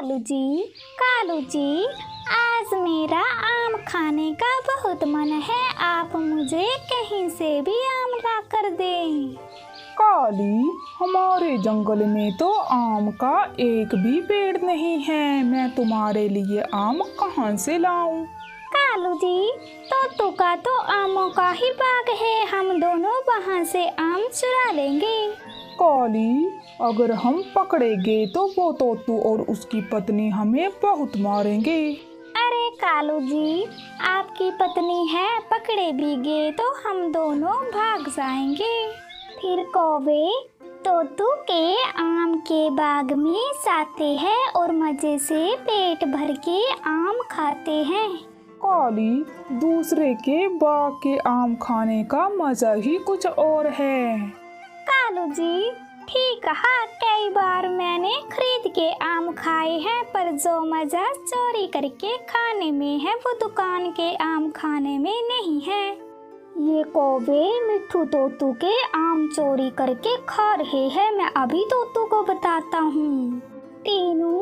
कालू जी, आज मेरा आम खाने का बहुत मन है। आप मुझे कहीं से भी आम ला कर दें। काली, हमारे जंगल में तो आम का एक भी पेड़ नहीं है। मैं तुम्हारे लिए आम कहाँ से लाऊं? कालू जी, तोतू का तो आमों का ही बाग है। हम दोनों वहाँ से आम चुरा लेंगे। काली, अगर हम पकड़े गए तो वो तोतू और उसकी पत्नी हमें बहुत मारेंगे। अरे कालू जी, आपकी पत्नी है, पकड़े भी गए तो हम दोनों भाग जाएंगे। फिर कौवे तोतू के आम के बाग में जाते हैं और मजे से पेट भर के आम खाते हैं। काली, दूसरे के बाग के आम खाने का मजा ही कुछ और है। कालू जी, ठीक कहा। कई बार मैंने खरीद के आम खाए हैं, पर जो मजा चोरी करके खाने में है वो दुकान के आम खाने में नहीं है। ये कौवे मिट्ठू तोतू के आम चोरी करके खा रहे हैं। मैं अभी तोतू को बताता हूँ। टीनू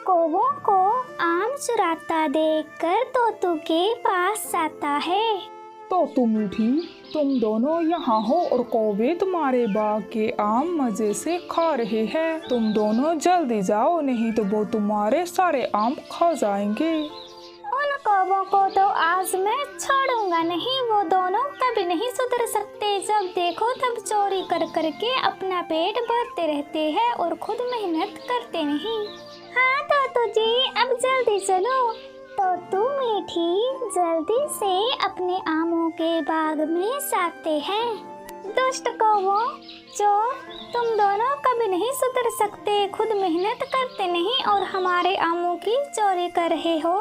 कौवों को आम चुराता देखकर तोतू के पास जाता है। तोतू मीठी, तुम दोनों यहाँ हो और कौवे तुम्हारे बाग के आम मजे से खा रहे हैं। तुम दोनों जल्दी जाओ, नहीं तो वो तुम्हारे सारे आम खा जाएंगे। उन कौवों को तो आज मैं छोड़ूंगा नहीं। वो दोनों कभी नहीं सुधर सकते। जब देखो तब चोरी कर करके अपना पेट भरते रहते हैं और खुद मेहनत करते नहीं। हाँ तोतू जी, अब जल्दी चलो। तोतू मीठी जल्दी से अपने आमों के बाग में जाते हैं। दुष्ट कौवों, चोर, तुम दोनों कभी नहीं सुधर सकते। खुद मेहनत करते नहीं और हमारे आमों की चोरी कर रहे हो।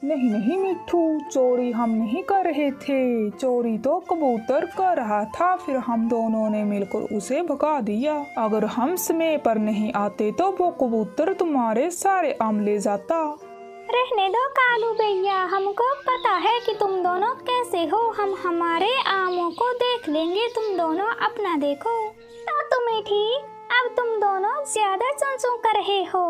नहीं नहीं मिट्ठू, चोरी हम नहीं कर रहे थे। चोरी तो कबूतर कर रहा था, फिर हम दोनों ने मिलकर उसे भगा दिया। अगर हम समय पर नहीं आते तो वो कबूतर तुम्हारे सारे आम ले जाता। रहने दो कालू भैया, हमको पता है कि तुम दोनों कैसे हो। हम हमारे आमों को देख लेंगे, तुम दोनों अपना देखो। तो तुम मीठी, अब तुम दोनों ज्यादा चूं कर रहे हो।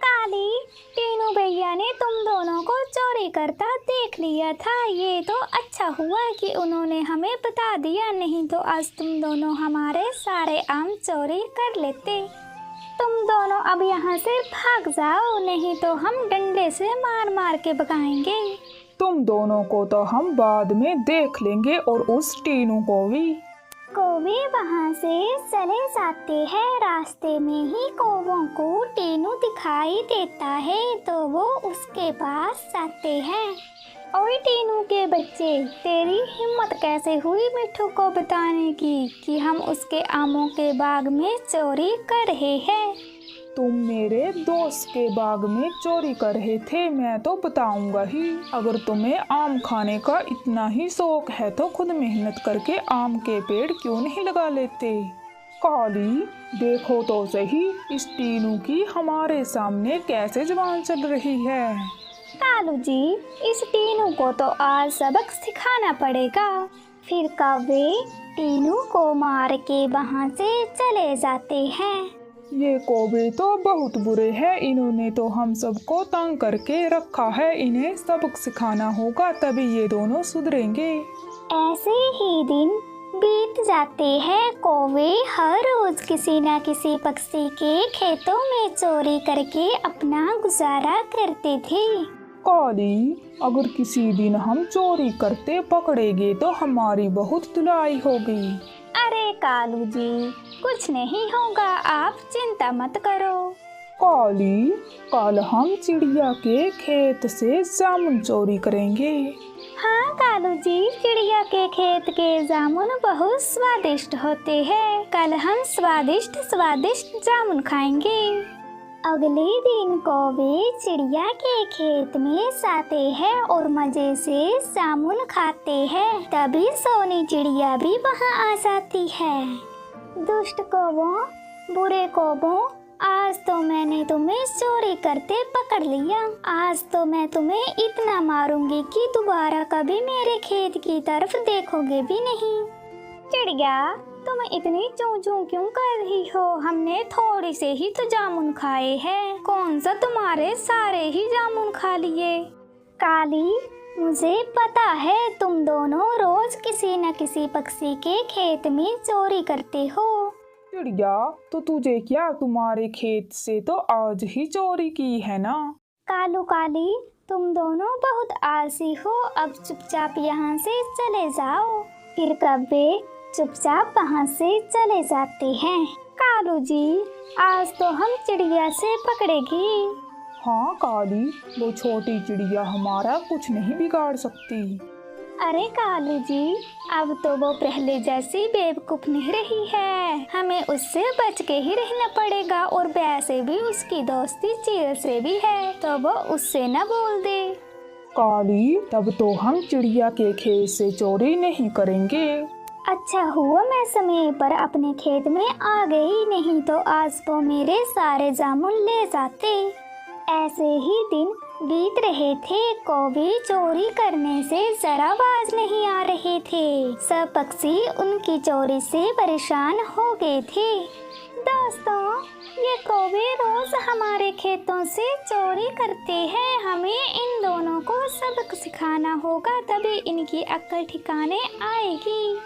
काली, टीनू भैया ने तुम दोनों को चोरी करता देख लिया था। ये तो अच्छा हुआ कि उन्होंने हमें बता दिया, नहीं तो आज तुम दोनों हमारे सारे आम चोरी कर लेते। तुम दोनों अब यहाँ से भाग जाओ, नहीं तो हम डंडे से मार मार के भगाएंगे। तुम दोनों को तो हम बाद में देख लेंगे और उस टीनू को भी। कौवे वहाँ से चले जाते हैं। रास्ते में ही कौवों को टीनू दिखाई देता है तो वो उसके पास जाते हैं। ओए टीनू के बच्चे, तेरी हिम्मत कैसे हुई मिट्ठू को बताने की कि हम उसके आमों के बाग में चोरी कर रहे हैं? तुम मेरे दोस्त के बाग में चोरी कर रहे थे, मैं तो बताऊंगा ही। अगर तुम्हें आम खाने का इतना ही शौक है तो खुद मेहनत करके आम के पेड़ क्यों नहीं लगा लेते? काली, देखो तो सही इस टीनू की हमारे सामने कैसे जुबान चल रही है। कालू जी, इस टीनू को तो आज सबक सिखाना पड़ेगा। फिर कौवे टीनू को मार के वहाँ से चले जाते हैं। ये कौवे तो बहुत बुरे हैं, इन्होंने तो हम सबको तंग करके रखा है। इन्हें सबक सिखाना होगा, तभी ये दोनों सुधरेंगे। ऐसे ही दिन बीत जाते हैं। कौवे हर रोज किसी न किसी पक्षी के खेतों में चोरी करके अपना गुजारा करते थे। काली, अगर किसी दिन हम चोरी करते पकड़े गए तो हमारी बहुत धुलाई होगी। अरे कालू जी, कुछ नहीं होगा, आप चिंता मत करो। काली, कल हम चिड़िया के खेत से जामुन चोरी करेंगे। हाँ कालू जी, चिड़िया के खेत के जामुन बहुत स्वादिष्ट होते हैं। कल हम स्वादिष्ट स्वादिष्ट जामुन खाएंगे। अगले दिन कौवे चिड़िया के खेत में जाते हैं और मजे से जामुन खाते हैं। तभी सोनी चिड़िया भी वहाँ आ जाती है। दुष्ट कौवों, बुरे कौवों, आज तो मैंने तुम्हें चोरी करते पकड़ लिया। आज तो मैं तुम्हें इतना मारूंगी कि दोबारा कभी मेरे खेत की तरफ देखोगे भी नहीं। चिड़िया, तुम इतनी चूं चूं क्यों कर रही हो? हमने थोड़ी से ही तो जामुन खाए हैं। कौन सा तुम्हारे सारे ही जामुन खा लिए? काली, मुझे पता है तुम दोनों रोज किसी न किसी पक्षी के खेत में चोरी करते हो। चिड़िया, तो तुझे क्या, तुम्हारे खेत से तो आज ही चोरी की है ना। कालू काली, तुम दोनों बहुत आलसी हो। अब चुपचाप यहाँ से चले जाओ। फिर कब्बे चुपचाप वहाँ से चले जाते हैं। कालू जी, आज तो हम चिड़िया से पकड़ेगी। हाँ काली, वो छोटी चिड़िया हमारा कुछ नहीं बिगाड़ सकती। अरे कालू जी, अब तो वो पहले जैसी बेवकूफ नहीं रही है। हमें उससे बच के ही रहना पड़ेगा। और वैसे भी उसकी दोस्ती चील से भी है, तो वो उससे न बोल दे। काली, तब तो हम चिड़िया के खेत से चोरी नहीं करेंगे। अच्छा हुआ मैं समय पर अपने खेत में आ गई, नहीं तो आज वो मेरे सारे जामुन ले जाते। ऐसे ही दिन बीत रहे थे। कौवे चोरी करने से जरा बाज नहीं आ रहे थे। सब पक्षी उनकी चोरी से परेशान हो गए थे। दोस्तों, ये कौवे रोज हमारे खेतों से चोरी करते हैं। हमें इन दोनों को सबक सिखाना होगा, तभी इनकी अक्ल ठिकाने आएगी।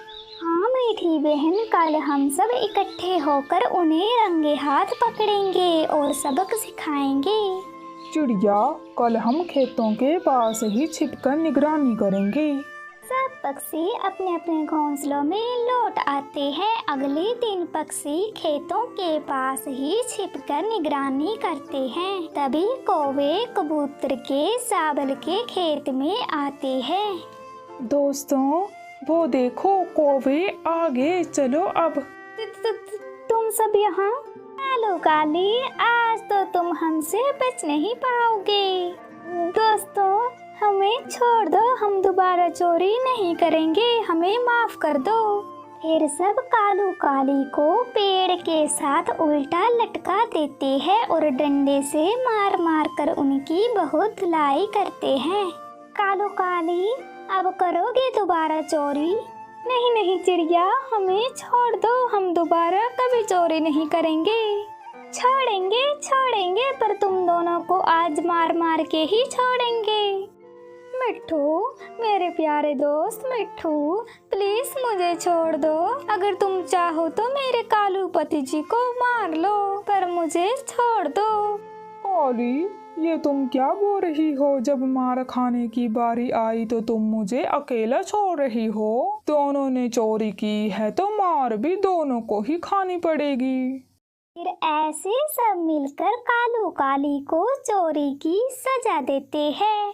हाँ मीठी बहन, कल हम सब इकट्ठे होकर उन्हें रंगे हाथ पकड़ेंगे और सबक सिखाएंगे। चिड़िया, कल हम खेतों के पास ही छिपकर निगरानी करेंगे। सब पक्षी अपने अपने घोंसलों में लौट आते हैं। अगले दिन पक्षी खेतों के पास ही छिपकर निगरानी करते हैं। तभी कौवे कबूतर के साबल के खेत में आते हैं। दोस्तों, वो देखो कौवे आगे, चलो अब। तुम सब यहाँ? हेलो काली, आज तो तुम हमसे बच नहीं पाओगे। दोस्तों, हमें छोड़ दो, हम दोबारा चोरी नहीं करेंगे, हमें माफ कर दो। फिर सब कालू काली को पेड़ के साथ उल्टा लटका देते हैं और डंडे से मार मार कर उनकी बहुत धुलाई करते हैं। कालू काली, अब करोगे दोबारा चोरी? नहीं नहीं चिड़िया, हमें छोड़ दो, हम दोबारा कभी चोरी नहीं करेंगे। छोड़ेंगे छोड़ेंगे, पर तुम दोनों को आज मार मार के ही छोड़ेंगे। मिट्ठू, मेरे प्यारे दोस्त मिट्ठू, प्लीज मुझे छोड़ दो। अगर तुम चाहो तो मेरे कालू पति जी को मार लो, पर मुझे छोड़ दो। काली, ये तुम क्या बोल रही हो? जब मार खाने की बारी आई तो तुम मुझे अकेला छोड़ रही हो। दोनों ने चोरी की है तो मार भी दोनों को ही खानी पड़ेगी। फिर ऐसे सब मिलकर कालू काली को चोरी की सजा देते हैं।